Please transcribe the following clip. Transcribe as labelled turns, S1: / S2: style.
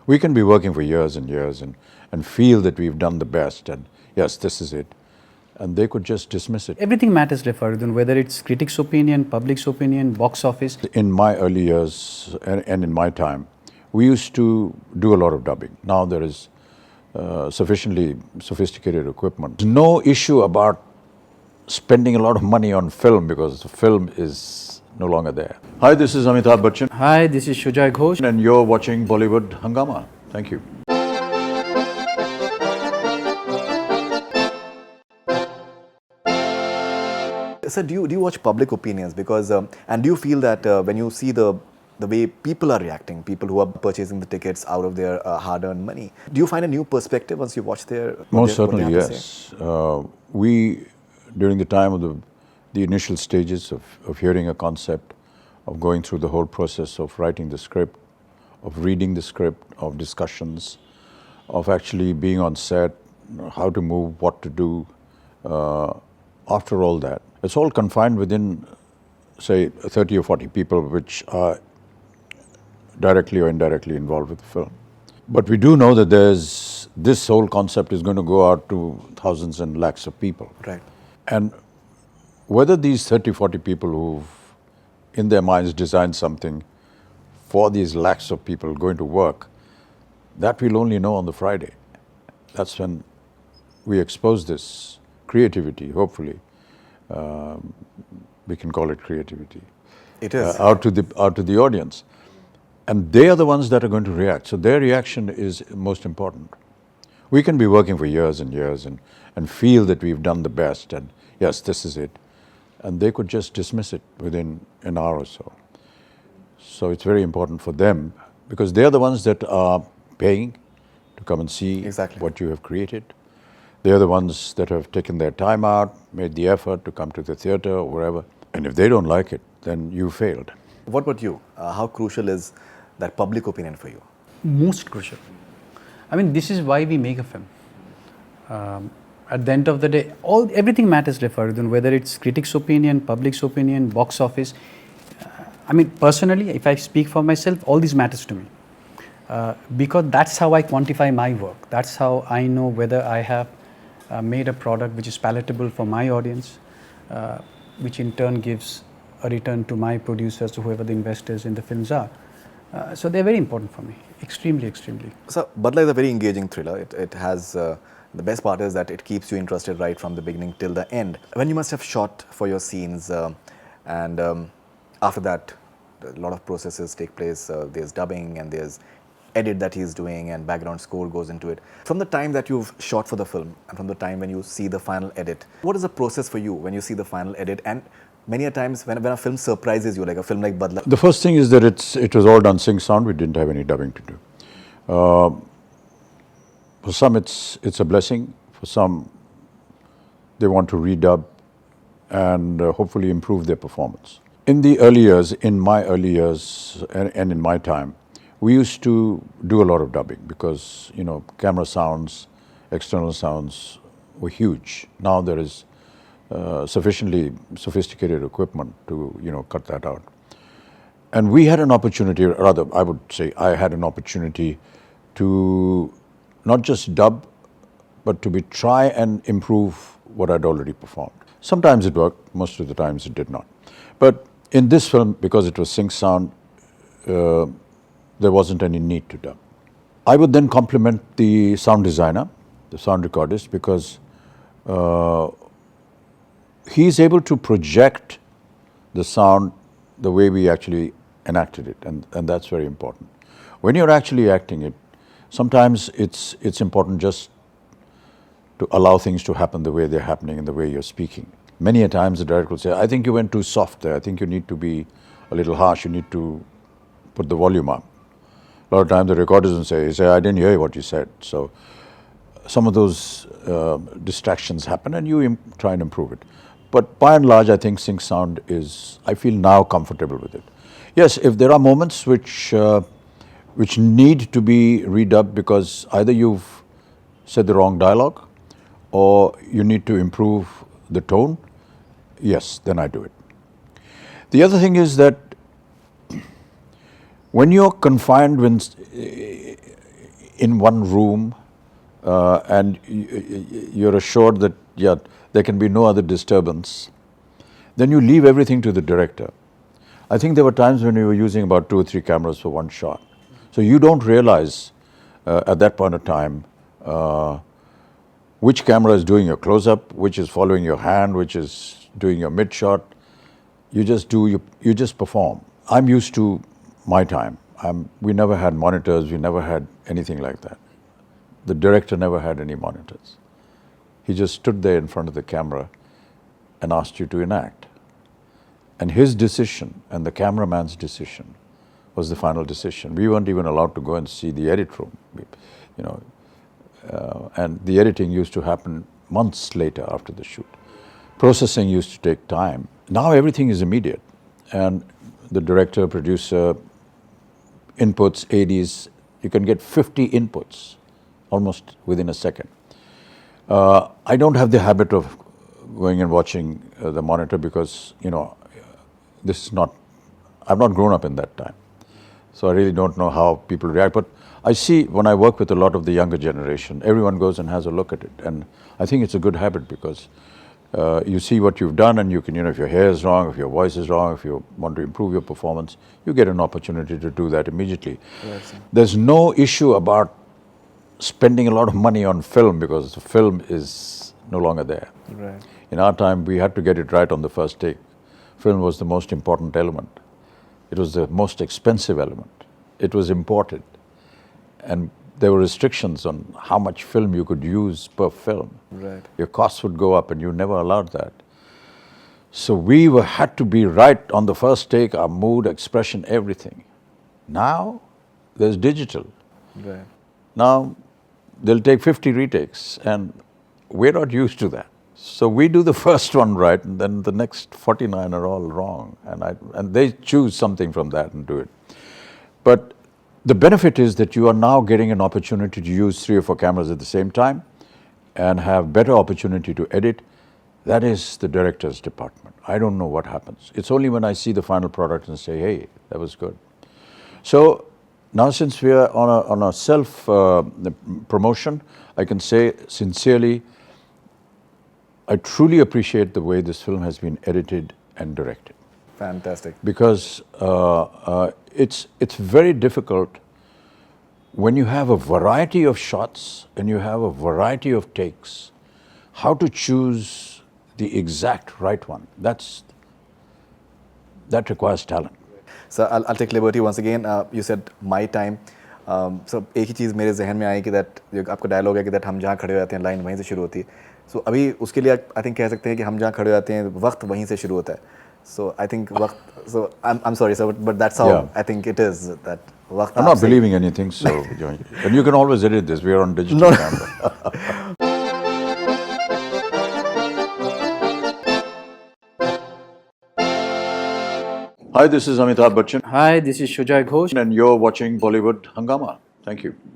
S1: We can be working for years and years and feel that we've done the best and yes, this is it. And they could just dismiss it.
S2: Everything matters, Faridoon, whether it's critics' opinion, public's opinion, box office.
S1: In my early years and in my time, we used to do a lot of dubbing. Now there is sufficiently sophisticated equipment. No issue about spending a lot of money on film because the film is no longer there. Hi, this is Amitabh Bachchan.
S2: Hi, this is Sujoy Ghosh.
S1: And you're watching Bollywood Hungama. Thank you.
S3: Sir, do you watch public opinions? Because and do you feel that when you see the way people are reacting, people who are purchasing the tickets out of their hard-earned money, do you find a new perspective once you watch their?
S1: Most certainly, yes. We, during the time of the initial stages of hearing a concept, of going through the whole process of writing the script, of reading the script, of discussions, of actually being on set, how to move, what to do. After all that, it's all confined within, say, 30 or 40 people which are directly or indirectly involved with the film. But we do know that this whole concept is going to go out to thousands and lakhs of people.
S3: Right.
S1: And whether these 30, 40 people who've in their minds designed something for these lakhs of people going to work, that we'll only know on the Friday. That's when we expose this creativity, hopefully. We can call it creativity.
S3: It is.
S1: Out to the audience. And they are the ones that are going to react. So their reaction is most important. We can be working for years and years and feel that we've done the best and yes, this is it. And they could just dismiss it within an hour or so. So it's very important for them because they're the ones that are paying to come and see
S3: Exactly.
S1: what you have created. They're the ones that have taken their time out, made the effort to come to the theatre or wherever. And if they don't like it, then you failed.
S3: What about you? How crucial is that public opinion for you?
S2: Most crucial. I mean, this is why we make a film. At the end of the day, everything matters, Faridoon, whether it's critics' opinion, public's opinion, box office. I mean, personally, if I speak for myself, all this matters to me. Because that's how I quantify my work. That's how I know whether I have made a product which is palatable for my audience, which in turn gives a return to my producers, whoever the investors in the films are. So they're very important for me, extremely, extremely.
S3: So Badla is a very engaging thriller. It has, the best part is that it keeps you interested right from the beginning till the end. When you must have shot for your scenes and after that, a lot of processes take place. There's dubbing and there's edit that he's doing and background score goes into it. From the time that you've shot for the film and from the time when you see the final edit, what is the process for you when you see the final edit? And many a times when a film surprises you, like a film like Badla.
S1: The first thing is that it was all done sync sound. We didn't have any dubbing to do. For some, it's a blessing. For some, they want to redub and hopefully improve their performance. In the early years, in my early years and in my time, we used to do a lot of dubbing because, you know, camera sounds, external sounds were huge. Now there is sufficiently sophisticated equipment to, you know, cut that out. And we had an opportunity, rather, I would say I had an opportunity to not just dub, but to try and improve what I'd already performed. Sometimes it worked, most of the times it did not. But in this film, because it was sync sound, there wasn't any need to dub. I would then compliment the sound designer, the sound recordist, because he's able to project the sound the way we actually enacted it, and that's very important. When you're actually acting it, sometimes it's important just to allow things to happen the way they're happening and the way you're speaking. Many a times the director will say, I think you went too soft there, I think you need to be a little harsh, you need to put the volume up. A lot of times the recorders will say, I didn't hear what you said. So some of those distractions happen and you try and improve it. But by and large, I think sync sound is, I feel now comfortable with it. Yes, if there are moments which need to be redubbed because either you've said the wrong dialogue or you need to improve the tone, yes, then I do it. The other thing is that When you're confined in one room and you're assured that, yeah, there can be no other disturbance, then you leave everything to the director. I think there were times when we were using about 2 or 3 cameras for one shot. So you don't realize at that point of time which camera is doing your close-up, which is following your hand, which is doing your mid-shot. You just perform. I'm used to my time. We never had monitors, we never had anything like that. The director never had any monitors. He just stood there in front of the camera and asked you to enact. And his decision and the cameraman's decision was the final decision. We weren't even allowed to go and see the edit room, and the editing used to happen months later after the shoot. Processing used to take time. Now everything is immediate, and the director, producer, inputs, ADs, you can get 50 inputs almost within a second. I don't have the habit of going and watching the monitor because, I've not grown up in that time. So I really don't know how people react. But I see when I work with a lot of the younger generation, everyone goes and has a look at it. And I think it's a good habit because you see what you've done and you can, if your hair is wrong, if your voice is wrong, if you want to improve your performance, you get an opportunity to do that immediately.
S3: Yes.
S1: There's no issue about spending a lot of money on film because the film is no longer there.
S3: Right.
S1: In our time, we had to get it right on the first take. Film was the most important element. It was the most expensive element. It was imported. And there were restrictions on how much film you could use per film.
S3: Right.
S1: Your costs would go up and you never allowed that. So we had to be right on the first take, our mood, expression, everything. Now, there's digital.
S3: Right.
S1: Now, they'll take 50 retakes and we're not used to that. So we do the first one right and then the next 49 are all wrong. And they choose something from that and do it. But the benefit is that you are now getting an opportunity to use 3 or 4 cameras at the same time and have better opportunity to edit. That is the director's department. I don't know what happens. It's only when I see the final product and say, hey, that was good. So now since we are on a self promotion, I can say sincerely, I truly appreciate the way this film has been edited and directed.
S3: Fantastic.
S1: Because it's very difficult when you have a variety of shots and you have a variety of takes, how to choose the exact right one. That requires talent.
S3: So I'll take liberty once again. You said my time. So एक ही चीज़ मेरे जहन में आई कि that जो आपका dialogue है कि that हम जहाँ खड़े हो जाते हैं लाइन वहीं से शुरू होती है. So अभी उसके लिए I think कह सकते हैं कि हम जहाँ खड़े हो जाते हैं वक्त वहीं से शुरू होता है. So I think वक्त. So I'm sorry sir, but that's how I think it is that वक्त.
S1: I'm not believing anything, so and you can always edit this. We are on digital camera. Hi, this is Amitabh Bachchan.
S2: Hi, this is Sujoy Ghosh.
S1: And you're watching Bollywood Hungama. Thank you.